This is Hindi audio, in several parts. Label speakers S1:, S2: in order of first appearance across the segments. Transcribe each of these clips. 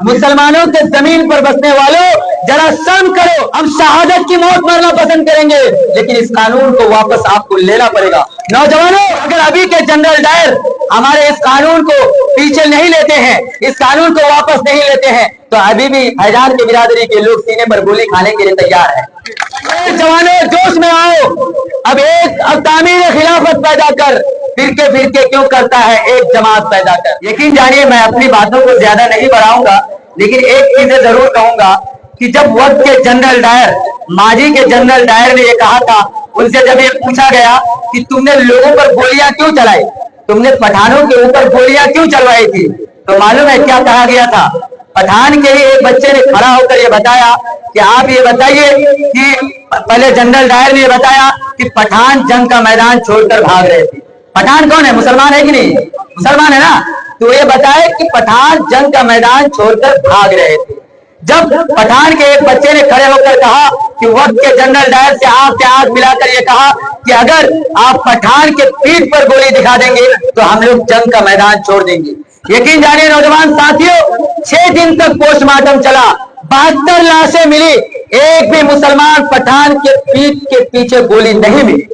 S1: मुसलमानों के जमीन पर बसने वालों, जरा शर्म करो। हम शहादत की मौत मरना पसंद करेंगे, लेकिन इस कानून को वापस आपको लेना पड़ेगा। नौजवानों, अगर अभी के जनरल डायर हमारे इस कानून को पीछे नहीं लेते हैं, इस कानून को वापस नहीं लेते हैं, तो अभी भी फैजान की बिरादरी के लोग सीने पर गोली खाने के लिए तैयार हैं। जवानों, जोश में आओ। अब तामीर खिलाफत पैदा कर, फिरके क्यों करता है एक जमात पैदा कर। यकीन जानिए, मैं अपनी बातों को ज्यादा नहीं बढ़ाऊंगा, लेकिन एक चीज जरूर कहूंगा कि जब वक्त के जनरल डायर, माजी के जनरल डायर ने ये कहा था, उनसे जब ये पूछा गया कि तुमने लोगों पर गोलियां क्यों चलाई, तुमने पठानों के ऊपर गोलियां क्यों चलवाई थी, तो मालूम है क्या कहा गया था? पठान के ही एक बच्चे ने खड़ा होकर ये बताया कि आप ये बताइए कि पहले जनरल डायर ने ये बताया कि पठान जंग का मैदान छोड़कर भाग रहे थे। पठान कौन है? मुसलमान है कि नहीं? मुसलमान है ना। तो ये बताए कि पठान जंग का मैदान छोड़कर भाग रहे थे। जब पठान के एक बच्चे ने खड़े होकर कहा कि वक्त के जनरल डायर से आंख मिलाकर ये कहा कि अगर आप पठान के पीठ पर गोली दिखा देंगे तो हम लोग जंग का मैदान छोड़ देंगे। यकीन जानिए नौजवान साथियों, 6 दिन तक पोस्टमार्टम चला, 72 लाशें मिली, एक भी मुसलमान पठान के पीठ के पीछे गोली नहीं मिली।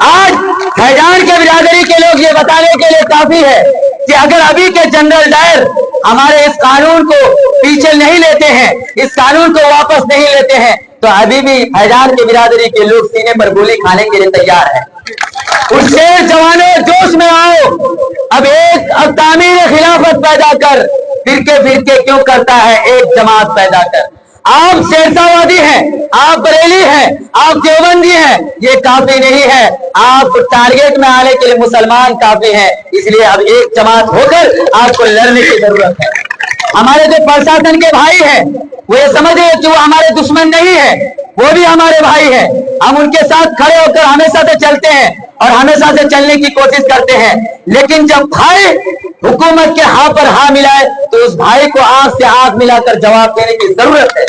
S1: आज फैजान के बिरादरी के लोग ये बताने के लिए काफी है कि अगर अभी के जनरल डायर हमारे इस कानून को पीछे नहीं लेते हैं, इस कानून को वापस नहीं लेते हैं, तो अभी भी फैजान के बिरादरी के लोग सीने पर गोली खाने के लिए तैयार हैं। उस शेर जवानों, जोश में आओ। अब तामीर खिलाफत पैदा कर, फिरके क्यों करता है एक जमात पैदा कर। आप शेरशाहवादी हैं, आप बरेली हैं, आप देवबंदी हैं, ये काफी नहीं है। आप टारगेट में आने के लिए मुसलमान काफी हैं, इसलिए अब एक जमात होकर आपको लड़ने की जरूरत है। हमारे जो प्रशासन के भाई हैं, वो ये समझे कि वो हमारे दुश्मन नहीं है, वो भी हमारे भाई हैं। हम उनके साथ खड़े होकर हमेशा से चलते हैं और हमेशा से चलने की कोशिश करते हैं, लेकिन जब भाई हुकूमत के हाँ पर हाँ मिलाए तो उस भाई को आंख से आंख मिलाकर जवाब देने की जरूरत है।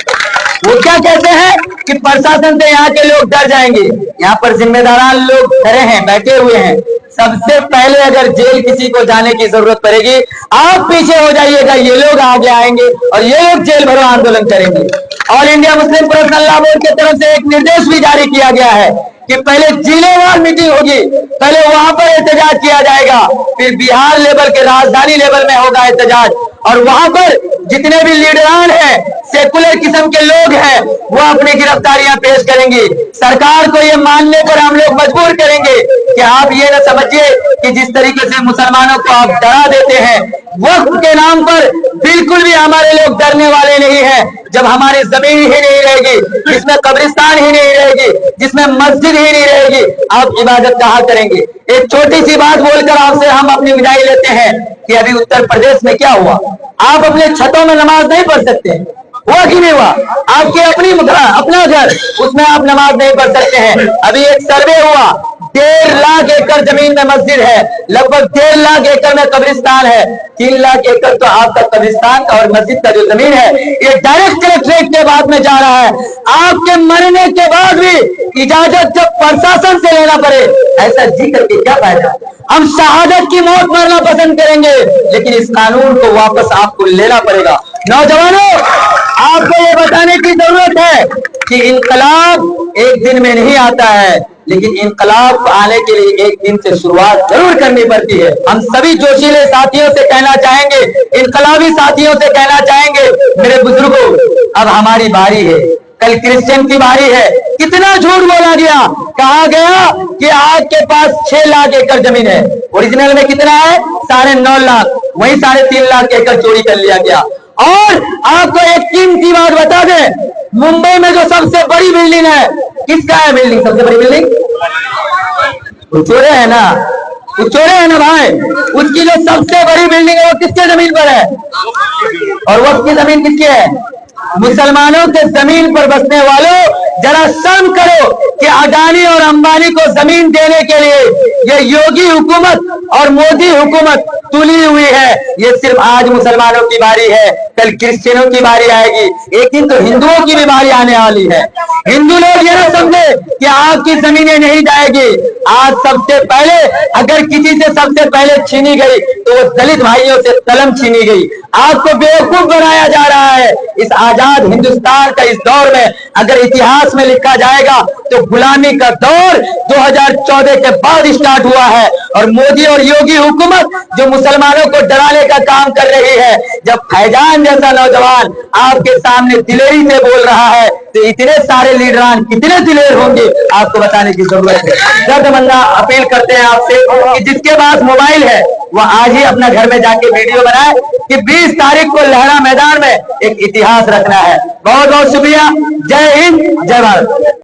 S1: वो क्या कहते हैं कि प्रशासन से यहाँ के लोग डर जाएंगे। यहाँ पर जिम्मेदारान लोग खड़े हैं, बैठे हुए हैं। सबसे पहले अगर जेल किसी को जाने की जरूरत पड़ेगी, आप पीछे हो जाइएगा, ये लोग आगे आएंगे और ये लोग जेल भरो आंदोलन करेंगे। All India Muslim personal law board की तरफ से एक निर्देश भी जारी किया गया है कि पहले जिलेवार मीटिंग होगी, पहले वहां पर एहतजाज किया जाएगा, फिर बिहार लेवल के राजधानी लेवल में होगा एहतजाज, और वहां पर जितने भी लीडरान हैं, सेकुलर किस्म के लोग हैं, वो अपनी गिरफ्तारियां पेश करेंगे। सरकार को ये मानने पर हम लोग मजबूर करेंगे कि आप ये न समझिए कि जिस तरीके से मुसलमानों को आप डरा देते हैं, वक्त के नाम पर बिल्कुल भी हमारे लोग डरने वाले नहीं हैं। जब हमारी जमीन ही नहीं रहेगी, जिसमें कब्रिस्तान ही नहीं रहेगी, जिसमें मस्जिद ही नहीं रहेगी, आप इबादत कहाँ करेंगे। एक छोटी सी बात बोलकर आपसे हम अपनी विदाई लेते हैं कि अभी उत्तर प्रदेश में क्या हुआ। आप अपने छतों में नमाज नहीं पढ़ सकते, हुआ कि नहीं हुआ? आपके अपना घर, उसमें आप नमाज नहीं पढ़ सकते हैं। अभी एक सर्वे हुआ, 1.5 लाख एकड़ जमीन में मस्जिद है, लगभग 1.5 लाख एकड़ में कब्रिस्तान है, 3 लाख एकड़ तो आपका कब्रिस्तान का और मस्जिद का जो जमीन है, ये डायरेक्ट कलेक्ट्रेट के बाद में जा रहा है। आपके मरने के बाद भी इजाजत जब प्रशासन से लेना पड़े, ऐसा जी करके क्या फायदा। हम शहादत की मौत मरना पसंद करेंगे, लेकिन इस कानून को वापस आपको लेना पड़ेगा। नौजवानों, आपको ये बताने की जरूरत है कि इनकलाब एक दिन में नहीं आता है, लेकिन इनकलाब आने के लिए एक दिन से शुरुआत जरूर करनी पड़ती है। हम सभी जोशीले साथियों से कहना चाहेंगे, इनकलाबी साथियों से कहना चाहेंगे, मेरे बुजुर्गों, अब हमारी बारी है, कल क्रिश्चियन की बारी है। कितना झूठ बोला गया, कहा गया कि आपके पास 6 लाख एकड़ जमीन है, ओरिजिनल में कितना है? 9.5 लाख, वही 3.5 लाख एकड़ चोरी कर लिया गया। और आपको एक कीमती बात बता दें, मुंबई में जो सबसे बड़ी बिल्डिंग है, किसका है बिल्डिंग? सबसे बड़ी बिल्डिंग चोरे है ना, चोरे है ना भाई। उसकी जो सबसे बड़ी बिल्डिंग है वो किसके जमीन पर है? और वक्त की जमीन किसकी है? मुसलमानों के जमीन पर बसने वालों, जरा शर्म करो कि अडानी और अंबानी को जमीन देने के लिए ये योगी हुकूमत और मोदी हुकूमत तुली हुई है। ये सिर्फ आज मुसलमानों की बारी है, कल क्रिश्चियनों की बारी आएगी, एक दिन तो हिंदुओं की भी बारी आने वाली है। हिंदू लोग ये ना समझे कि आपकी जमीनें नहीं जाएगी। आज सबसे पहले अगर किसी से सबसे पहले छीनी गई तो वो दलित भाइयों से कलम छीनी गई। आपको बेवकूफ बनाया जा रहा इस आजाद हिंदुस्तान का इस दौर में अगर इतिहास में लिखा जाएगा तो गुलामी का दौर 2014 के बाद स्टार्ट हुआ है। और मोदी और योगी हुकूमत जो मुसलमानों को डराने का काम कर रही है, जब फैजान जैसा नौजवान आपके सामने दिलेरी से बोल रहा है तो इतने सारे लीडरान कितने दिलेर होंगे आपको बताने की जरूरत है। दर्दमंदा अपील करते हैं आपसे कि जिसके पास मोबाइल है वह आज ही अपना घर में जाके वीडियो बनाए कि 20 तारीख को लहरा मैदान में एक इतिहास रखना है। बहुत बहुत शुक्रिया। जय हिंद, जय भारत।